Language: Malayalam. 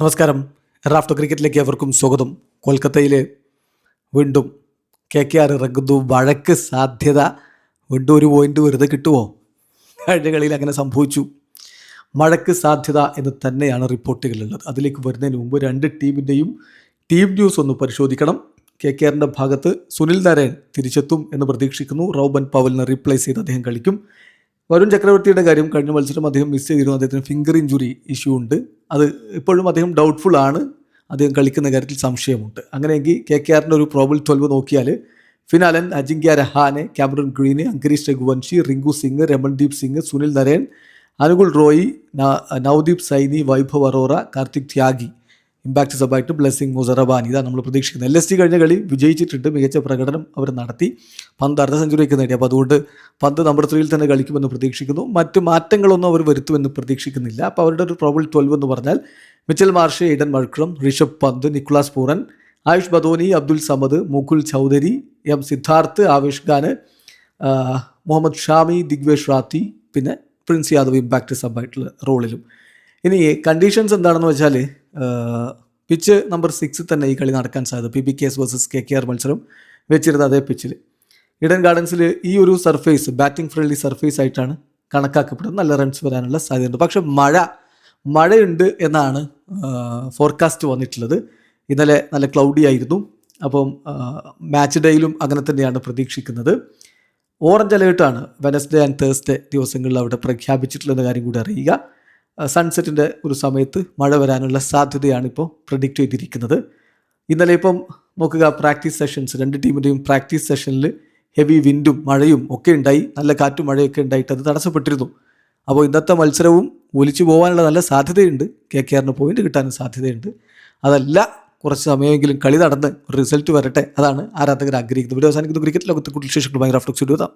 നമസ്കാരം. റാഫ്റ്റോ ക്രിക്കറ്റിലേക്ക് അവർക്കും സ്വാഗതം. കൊൽക്കത്തയിൽ വീണ്ടും KKR ഇറങ്ങുന്നു. വഴക്ക് സാധ്യത. വീണ്ടും ഒരു പോയിന്റ് വെറുതെ കിട്ടുമോ? കഴിഞ്ഞ കളിയിൽ അങ്ങനെ സംഭവിച്ചു. മഴക്ക് സാധ്യത എന്ന് തന്നെയാണ് റിപ്പോർട്ടുകളുള്ളത്. അതിലേക്ക് വരുന്നതിന് മുമ്പ് രണ്ട് ടീമിൻ്റെയും ടീം ന്യൂസ് ഒന്ന് പരിശോധിക്കണം. KKRൻ്റെ ഭാഗത്ത് സുനിൽ നാരായൺ തിരിച്ചെത്തും എന്ന് പ്രതീക്ഷിക്കുന്നു. റോബൻ പവലിനെ റീപ്ലേസ് ചെയ്ത് അദ്ദേഹം കളിക്കും. വരുൺ ചക്രവർത്തിയുടെ കാര്യം കഴിഞ്ഞ മത്സരം അദ്ദേഹം മിസ് ചെയ്തിരുന്നു. അദ്ദേഹത്തിന് ഫിംഗർ ഇഞ്ചുറി ഇഷ്യൂ ഉണ്ട്. അത് ഇപ്പോഴും അദ്ദേഹം ഡൗട്ട്ഫുൾ ആണ്. അദ്ദേഹം കളിക്കുന്ന കാര്യത്തിൽ സംശയമുണ്ട്. അങ്ങനെയെങ്കിൽ KKRൻ്റെ ഒരു പ്രോബിൾ 12 നോക്കിയാൽ ഫിനാലൻ, അജിങ്ക്യ രഹാനെ, ക്യാമറൺ ഗ്രീന്, അങ്കരീഷ് രഘുവൻഷി, റിങ്കു സിംഗ്, രമൺദീപ് സിംഗ്, സുനിൽ നരേൻ, അനുകുൽ റോയി, നവദീപ് സൈനി, വൈഭവ് അറോറ, കാർത്തിക് ത്യാഗി, ഇമ്പാക്ട് സബായിട്ട് ബ്ലെസ്സിംഗ് മുസറബാനി. ഇതാണ് നമ്മൾ പ്രതീക്ഷിക്കുന്നത്. LSG കഴിഞ്ഞ കളി വിജയിച്ചിട്ടുണ്ട്. മികച്ച പ്രകടനം അവർ നടത്തി. പന്ത് അർദ്ധ സെഞ്ചുറിയൊക്കെ നേടി. അപ്പോൾ അതുകൊണ്ട് പന്ത് നമ്പർ 3 തന്നെ കളിക്കുമെന്ന് പ്രതീക്ഷിക്കുന്നു. മറ്റ് മാറ്റങ്ങളൊന്നും അവർ വരുത്തുമെന്ന് പ്രതീക്ഷിക്കുന്നില്ല. അപ്പോൾ അവരുടെ ഒരു പ്രോബിൾ 12 എന്ന് പറഞ്ഞാൽ Mitchell Marsh, Aiden മൾക്രം, Rishabh Pant, നിക്കുളാസ് Pooran, Ayush Badoni, Abdul Samad, Mukul Chaudhary, Siddharth, Avesh Khan, Muhammad ഷാമി, ദിഗ്വേഷ് റാത്തി, പിന്നെ പ്രിൻസ് യാദവ് ഇമ്പാക്ട് സബായിട്ടുള്ള റോളിലും. ഇനി കണ്ടീഷൻസ് എന്താണെന്ന് വെച്ചാൽ പിച്ച് നമ്പർ 6 തന്നെ ഈ കളി നടക്കാൻ സാധ്യത. PBKS വേഴ്സസ് KKR മത്സരം വെച്ചിരുന്ന അതേ പിച്ചിൽ ഈഡൻ ഗാർഡൻസിൽ ഈ ഒരു സർഫേസ് ബാറ്റിംഗ് ഫ്രണ്ട്ലി സർഫേസ് ആയിട്ടാണ് കണക്കാക്കപ്പെടുന്നത്. നല്ല റൺസ് വരാനുള്ള സാധ്യതയുണ്ട്. പക്ഷെ മഴയുണ്ട് എന്നാണ് ഫോർകാസ്റ്റ് വന്നിട്ടുള്ളത്. ഇന്നലെ നല്ല ക്ലൗഡി ആയിരുന്നു. അപ്പം മാച്ച് ഡേയിലും അങ്ങനെ തന്നെയാണ് പ്രതീക്ഷിക്കുന്നത്. ഓറഞ്ച് അലേർട്ടാണ് വെനസ്ഡേ ആൻഡ് തേഴ്സ്ഡേ ദിവസങ്ങളിൽ അവിടെ പ്രഖ്യാപിച്ചിട്ടുള്ള കാര്യം കൂടി അറിയുക. സൺസെറ്റിൻ്റെ ഒരു സമയത്ത് മഴ വരാനുള്ള സാധ്യതയാണ് ഇപ്പോൾ പ്രെഡിക്റ്റ് ചെയ്തിരിക്കുന്നത്. ഇന്നലെ ഇപ്പം നോക്കുക, പ്രാക്ടീസ് സെഷൻസ്, രണ്ട് ടീമിൻ്റെയും പ്രാക്ടീസ് സെഷനിൽ ഹെവി വിൻഡും മഴയും ഒക്കെ ഉണ്ടായി. നല്ല കാറ്റും മഴയൊക്കെ ഉണ്ടായിട്ട് അത് തടസ്സപ്പെട്ടിരുന്നു. അപ്പോൾ ഇന്നത്തെ മത്സരവും ഒലിച്ചു പോകാനുള്ള നല്ല സാധ്യതയുണ്ട്. KKRന് പോയിന്റ് കിട്ടാനും സാധ്യതയുണ്ട്. അതല്ല, കുറച്ച് സമയമെങ്കിലും കളി നടന്ന് റിസൾട്ട് വരട്ടെ. അതാണ് ആരാധകർ ആഗ്രഹിക്കുന്നത്. വീഡിയോ അവസാനിക്കുന്നു. ക്രിക്കറ്റ് ലോകത്തെ കൂടുതൽ വിശേഷങ്ങളുമായി റാഫ്റ്റോ സ്റ്റുഡിയോ.